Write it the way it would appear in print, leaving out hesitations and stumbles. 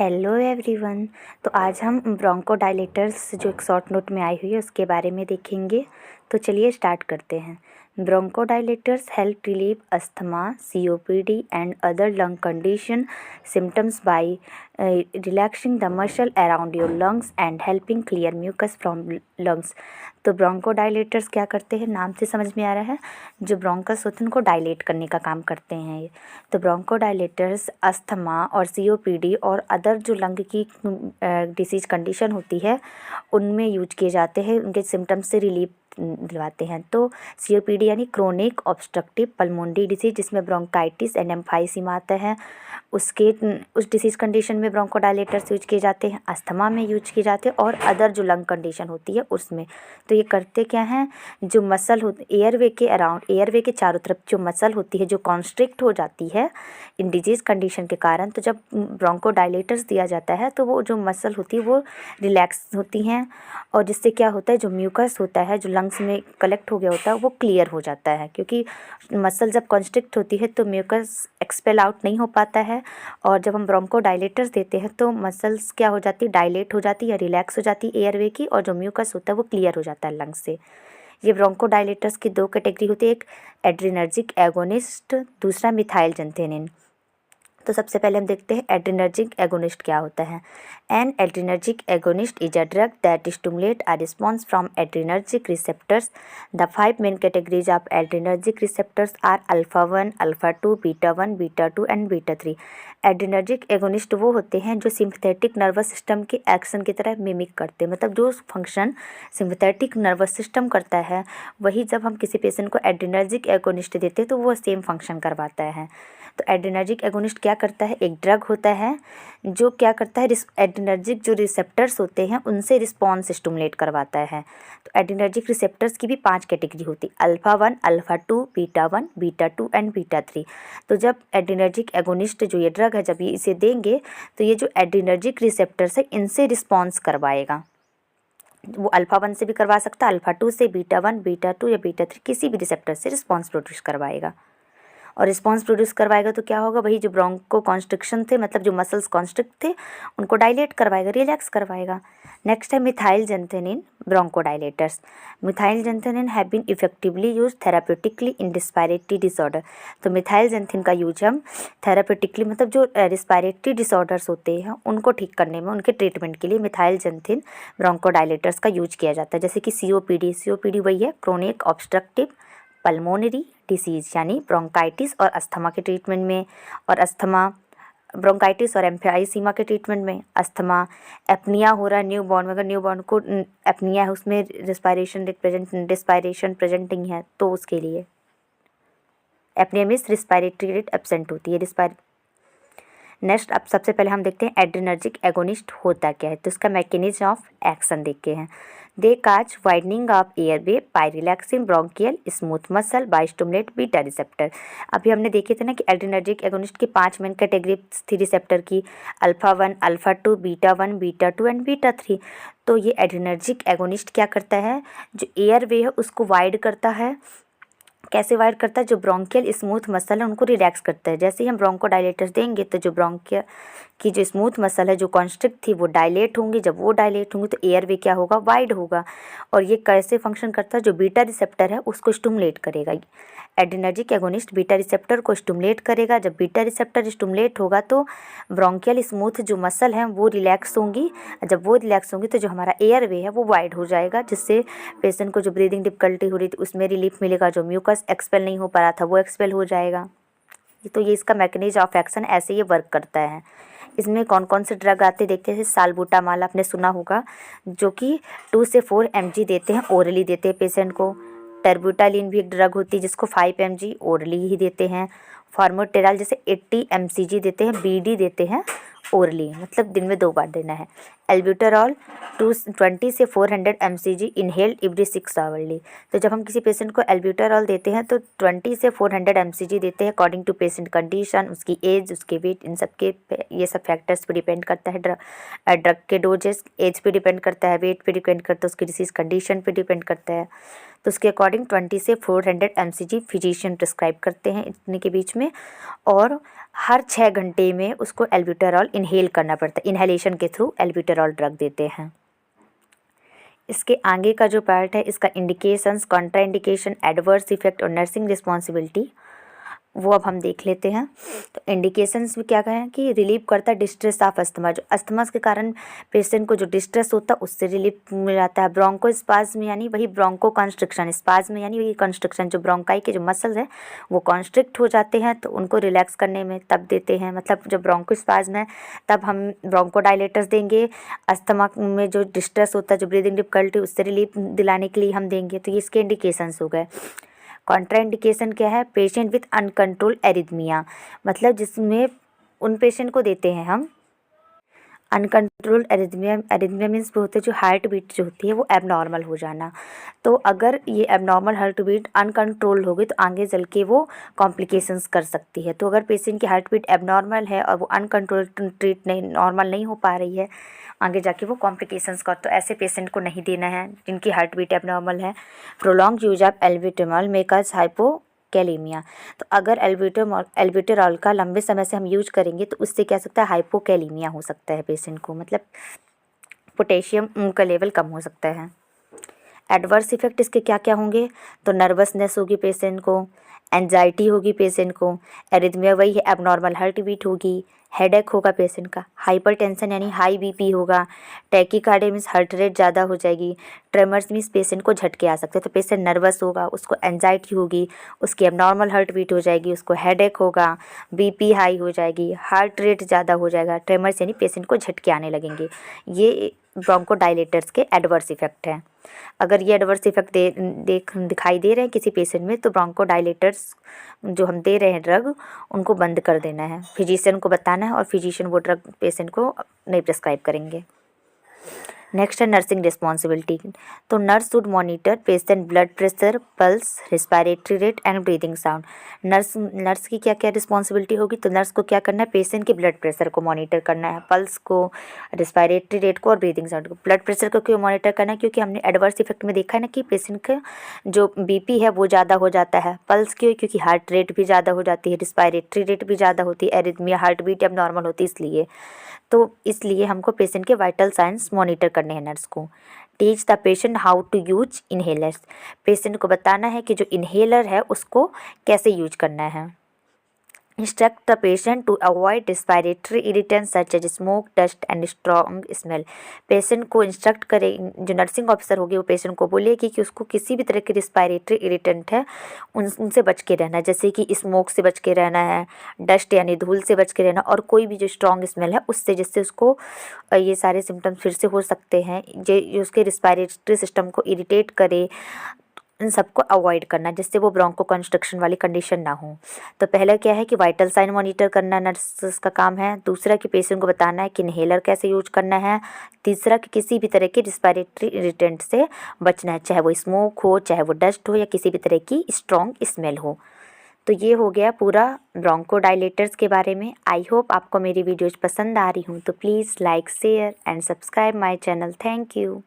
Hello everyone. तो आज हम ब्रोंकोडायलेटर्स जो एक शॉर्ट नोट में आई हुई है उसके बारे में देखेंगे। तो चलिए स्टार्ट करते हैं। Bronchodilators help relieve asthma, COPD and other lung condition symptoms by relaxing the muscle around your lungs and helping clear mucus from lungs. तो ब्रोंकोडायलेटर्स क्या करते हैं, नाम से समझ में आ रहा है, जो ब्रोंकस होते हैं उनको डायलेट करने का काम करते हैं ये। तो ब्रोंकोडायलेटर्स अस्थमा और COPD और अदर जो लंग की डिसीज कंडीशन होती है उनमें यूज किए जाते हैं, उनके सिम्टम्स से रिलीफ दिलवाते हैं। तो COPD यानी क्रोनिक ऑब्स्ट्रक्टिव पल्मोनरी डिसीज, जिसमें ब्रोंकाइटिस एंड एम्फाइसीमा आता है, उस डिसीज कंडीशन में ब्रोंकोडायलेटर्स यूज किए जाते हैं। अस्थमा में यूज किए जाते हैं और अदर जो लंग कंडीशन होती है उसमें। तो ये करते क्या हैं, जो मसल होती एयरवे के अराउंड, एयरवे के चारों तरफ जो मसल होती है जो कॉन्स्ट्रिक्ट हो जाती है इन डिजीज़ कंडीशन के कारण, तो जब ब्रोंकोडायलेटर्स दिया जाता है तो वो जो मसल होती है वो रिलैक्स होती हैं और जिससे क्या होता है, जो म्यूकस होता है जो लंग्स में कलेक्ट हो गया होता है वो क्लियर हो जाता है। क्योंकि मसल जब कॉन्स्ट्रिक्ट होती है तो म्यूकस एक्सपेल आउट नहीं हो पाता है, और जब हम ब्रोंकोडायलेटर्स देते हैं तो मसल्स क्या हो जाती है, डायलेट हो जाती है या रिलैक्स हो जाती है एयरवे की, और जो म्यूकस होता है वो क्लियर हो जाता है लंग्स से। ये ब्रोंकोडायलेटर्स की दो कैटेगरी होती है, एक एड्रिनर्जिक एगोनिस्ट, दूसरा मिथाइल जंथेनिन। तो सबसे पहले हम देखते हैं एड्रिनर्जिक एगोनिस्ट क्या होता है। An adrenergic agonist is a drug that stimulate a response from adrenergic receptors. The 5 main categories of adrenergic receptors are alpha 1, alpha 2, beta 1, beta 2 and beta 3। Adrenergic agonist वो होते हैं जो सिंपैथेटिक नर्वस सिस्टम के action की तरह mimic करते हैं, मतलब जो फंक्शन सिंपैथेटिक नर्वस सिस्टम करता है वही जब हम किसी पेशेंट को एड्रिनर्जिक एगोनिस्ट देते हैं तो वो सेम फंक्शन करवाता है। तो एड्रिनर्जिक एगोनिस्ट क्या करता है, एक ड्रग होता है जो क्या करता है, एड्रिनर्जिक जो रिसेप्टर्स होते हैं उनसे रिस्पॉन्स स्टिमुलेट करवाता है। तो एड्रिनर्जिक रिसेप्टर्स की भी 5 कैटेगरी होती, alpha 1, alpha 2, beta 1, beta 2 and beta 3। तो जब एड्रिनर्जिक एगोनिस्ट जो ये ड्रग है जब ये इसे देंगे तो ये जो एड्रिनर्जिक रिसेप्टर्स है इनसे रिस्पॉन्स करवाएगा। वो अल्फा 1 से भी करवा सकता है, अल्फा 2 से, बीटा 1, बीटा 2 या बीटा 3 किसी भी रिसेप्टर से रिस्पॉन्स प्रोड्यूस करवाएगा। और रिस्पॉन्स प्रोड्यूस करवाएगा तो क्या होगा, वही जो ब्रोंको कॉन्स्ट्रिक्शन थे, मतलब जो मसल्स कॉन्स्ट्रिक्ट थे उनको डायलेट करवाएगा, रिलैक्स करवाएगा। नेक्स्ट है methyl xanthine bronchodilators. Methyl xanthine have been effectively use therapeutically in respiratory disorder. तो मिथाइल जंथेनिन का यूज हम थेरापेटिकली, मतलब जो रिस्पायरेटरी डिसऑर्डर्स होते हैं उनको ठीक करने में, उनके ट्रीटमेंट के लिए मिथाइल जंथेनिन ब्रोंकोडायलेटर्स का यूज किया जाता है। जैसे कि COPD वही है, क्रोनिक ऑब्स्ट्रक्टिव पल्मोनरी डिसीज़, यानी ब्रोंकाइटिस और अस्थमा के ट्रीटमेंट में, और अस्थमा ब्रोंकाइटिस और एम्फाइसीमा के ट्रीटमेंट में। अस्थमा एपनिया हो रहा है न्यूबॉर्न में, अगर न्यूबॉर्न को एपनिया है उसमें रिस्पायरेशन प्रेजेंटिंग है तो उसके लिए एपनिया में रिस्पायरेटरी रेट एब्सेंट होती है। नेक्स्ट अब सबसे पहले हम देखते हैं एड्रिनर्जिक एगोनिस्ट होता क्या है। तो इसका मैकेनिज्म ऑफ एक्शन देखते हैं। They cause widening of airway by relaxing bronchial smooth muscle by stimulate beta receptor. अभी हमने देखे थे ना कि एड्रिनर्जिक एगोनिस्ट की 5 मेन कैटेगरी थी रिसेप्टर की, alpha 1, alpha 2, beta 1, beta 2 and beta 3। तो ये एड्रिनर्जिक एगोनिस्ट क्या करता है, जो एयरवे है उसको वाइड करता है। कैसे वाइड करता है, जो ब्रोंकियल स्मूथ मसल है उनको रिलैक्स करता है। जैसे ही हम ब्रोंकोडायलेटर्स देंगे तो जो ब्रोंकियल की जो स्मूथ मसल है जो कॉन्स्ट्रिक्ट थी वो डायलेट होंगी, जब वो डायलेट होंगी तो एयरवे क्या होगा, वाइड होगा। और ये कैसे फंक्शन करता है, जो बीटा रिसेप्टर है उसको स्टिमुलेट करेगा। एड्रिनर्जिक एगोनिस्ट बीटा रिसेप्टर को स्टिमुलेट करेगा। जब बीटा रिसेप्टर स्टिमुलेट होगा तो ब्रोंकियल स्मूथ जो मसल हैं वो रिलैक्स होंगी। जब वो रिलैक्स होंगी तो जो हमारा एयरवे है वो वाइड हो जाएगा, जिससे पेशेंट को जो ब्रीदिंग डिफिकल्टी हो रही थी उसमें रिलीफ मिलेगा, जो म्यूकस एक्सपेल नहीं हो पा रहा था वो एक्सपेल हो जाएगा। तो ये इसका मैकेनिज्म ऑफ एक्शन ऐसे ये वर्क करता है। इसमें कौन कौन से ड्रग आते देखते हैं। साल्बुटामाल आपने सुना होगा, जो कि 2 से 4 mg देते हैं, ओरली देते हैं पेशेंट को। टर्बुटालिन भी एक ड्रग होती है जिसको 5 mg ओरली ही देते हैं। फार्मोटेराल जैसे 80 mcg देते हैं, BD देते हैं ओरली, मतलब दिन में 2 बार देना है। एल्ब्यूटेरॉल 20 से 400 mcg इनहेल्ड एवरी 6 आवर्ली। तो जब हम किसी पेशेंट को एल्ब्यूटेरॉल देते हैं तो 20 से 400 mcg देते हैं अकॉर्डिंग टू पेशेंट कंडीशन, उसकी एज, उसके वेट, इन सब के ये सब फैक्टर्स पे डिपेंड करता है। ड्रग के डोजेस एज पे डिपेंड करता है, वेट पे डिपेंड करता है, उसकी डिसीज़ कंडीशन पे डिपेंड करता है। तो उसके अकॉर्डिंग 20 से 400 mcg फिजिशियन प्रिस्क्राइब करते हैं इतने के बीच में, और हर 6 घंटे में उसको एल्ब्यूटेरॉल इनहेल करना पड़ता है। इनहेलेशन के थ्रू एल्ब्यूटेरॉल ड्रग देते हैं। इसके आगे का जो पार्ट है, इसका इंडिकेशंस, कॉन्ट्राइंडिकेशन, एडवर्स इफेक्ट और नर्सिंग रिस्पॉन्सिबिलिटी, वो अब हम देख लेते हैं। तो इंडिकेशंस में क्या कहें कि रिलीव करता है डिस्ट्रेस ऑफ अस्थमा, जो अस्थमा के कारण पेशेंट को जो डिस्ट्रेस होता है उससे रिलीफ मिल जाता है। ब्रोंको स्पाज्म यानी वही ब्रोंको कॉन्स्ट्रिक्शन, स्पाज्म यानी वही कॉन्स्ट्रिक्शन, जो ब्रोंकाई के जो मसल्स हैं वो कॉन्स्ट्रिक्ट हो जाते हैं, तो उनको रिलैक्स करने में तब देते हैं। मतलब जब ब्रोंको स्पाज्म है तब हम ब्रोंको डायलेटर्स देंगे। अस्थमा में जो डिस्ट्रेस होता है, जो ब्रीदिंग डिफिकल्टी, उससे रिलीफ दिलाने के लिए हम देंगे। तो ये इसके इंडिकेशंस हो गए। कॉन्ट्राइंडिकेशन क्या है? पेशेंट विथ अनकंट्रोल एरिथमिया, मतलब जिसमें उन पेशेंट को देते हैं हम अनकंट्रोल्ड एरिथमिया। एरिथमिया मीन्स वो होते हैं जो हार्ट बीट जो होती है वो एबनॉर्मल हो जाना। तो अगर ये एबनॉर्मल हार्ट बीट अनकंट्रोल्ड होगी तो आगे चल के वो कॉम्प्लिकेशंस कर सकती है। तो अगर पेशेंट की हार्ट बीट एबनॉर्मल है और वो अनकंट्रोल्ड ट्रीट नहीं, नॉर्मल नहीं हो पा रही है, आगे जाके वो कॉम्प्लिकेशंस कर, तो ऐसे पेशेंट को नहीं देना है जिनकी हार्ट बीट एबनॉर्मल है। Prolong use of albuterol makers hypokalemia, तो अगर एल्ब्यूटेरॉल का लंबे समय से हम यूज करेंगे तो उससे क्या सकता है? हाइपोकैलेमिया हो सकता है पेशेंट को, मतलब पोटेशियम का लेवल कम हो सकता है। एडवर्स इफेक्ट इसके क्या क्या होंगे? तो नर्वसनेस होगी पेशेंट को, एंजाइटी होगी पेशेंट को, एरिथमिया वही है एबनॉर्मल हार्ट बीट होगी, हेडेक होगा पेशेंट का, हाइपरटेंशन यानी हाई बीपी होगा, टैकीकार्डिया मीन्स हार्ट रेट ज़्यादा हो जाएगी, ट्रेमर्स मीन्स पेशेंट को झटके आ सकते हैं, तो पेशेंट नर्वस होगा, उसको एंजाइटी होगी, उसकी एबनॉर्मल हार्ट बीट हो जाएगी, उसको हेडेक होगा, बीपी हाई हो जाएगी, हार्ट रेट ज़्यादा हो जाएगा, ट्रेमर्स यानी पेशेंट को झटके आने लगेंगे। ये ब्रोंकोडायलेटर्स के एडवर्स इफेक्ट हैं। अगर ये एडवर्स इफेक्ट दिखाई दे रहे हैं किसी पेशेंट में तो ब्रोंकोडायलेटर्स जो हम दे रहे हैं ड्रग उनको बंद कर देना है, फिजिशियन को बताना है, और फिजिशियन वो ड्रग पेशेंट को नहीं प्रिस्क्राइब करेंगे। नेक्स्ट है नर्सिंग रिस्पॉन्सिबिलिटी। तो nurse should monitor patient blood pressure, pulse, respiratory rate and breathing sound. Nurse की क्या क्या रिस्पॉन्सिबिलिटी होगी? तो नर्स को क्या करना है? पेशेंट के ब्लड प्रेशर को मॉनिटर करना है, पल्स को, रिस्पायरेटरी रेट को और ब्रीदिंग साउंड को। ब्लड प्रेशर को क्यों मॉनिटर करना है? क्योंकि हमने एडवर्स इफेक्ट में देखा है ना कि पेशेंट का जो बीपी है वो ज़्यादा हो जाता है। पल्स क्यों? क्योंकि हार्ट रेट भी ज़्यादा हो जाती है, रिस्पायरेटरी रेट भी ज़्यादा होती है, एरिथमिया हार्ट बीट अब नॉर्मल होती है इसलिए। तो इसलिए हमको पेशेंट के वाइटल साइंस मॉनिटर करने हैं नर्स को। Teach the patient how to use inhalers, patient को बताना है कि जो इनहेलर है उसको कैसे यूज करना है। Instruct the patient to avoid respiratory irritants such as smoke, dust and strong smell. Patient को इंस्ट्रक्ट करे, जो नर्सिंग ऑफिसर होगी वो पेशेंट को बोलेगी कि उसको किसी भी तरह की रिस्पायरेटरी इरिटेंट है उनसे बच के रहना है, जैसे कि स्मोक से बच के रहना है, डस्ट यानी धूल से बच के रहना, और कोई भी जो स्ट्रॉन्ग स्मेल है उससे, जिससे उसको ये सारे सिम्टम्स फिर से हो सकते हैं जो उसके रिस्पायरेटरी सिस्टम को इरिटेट करे, इन सबको अवॉइड करना जिससे वो ब्रोंको कंस्ट्रक्शन वाली कंडीशन ना हो। तो पहला क्या है कि वाइटल साइन मॉनिटर करना नर्स का काम है। दूसरा कि पेशेंट को बताना है कि इनहेलर कैसे यूज करना है। तीसरा कि किसी भी तरह के रिस्पायरेटरी इरिटेंट से बचना है, चाहे वो स्मोक हो, चाहे वो डस्ट हो, या किसी भी तरह की स्ट्रॉन्ग स्मेल हो। तो ये हो गया पूरा ब्रोंकोडायलेटर्स के बारे में। आई होप आपको मेरी वीडियोज़ पसंद आ रही हूँ, तो please like, share and subscribe my channel. Thank you.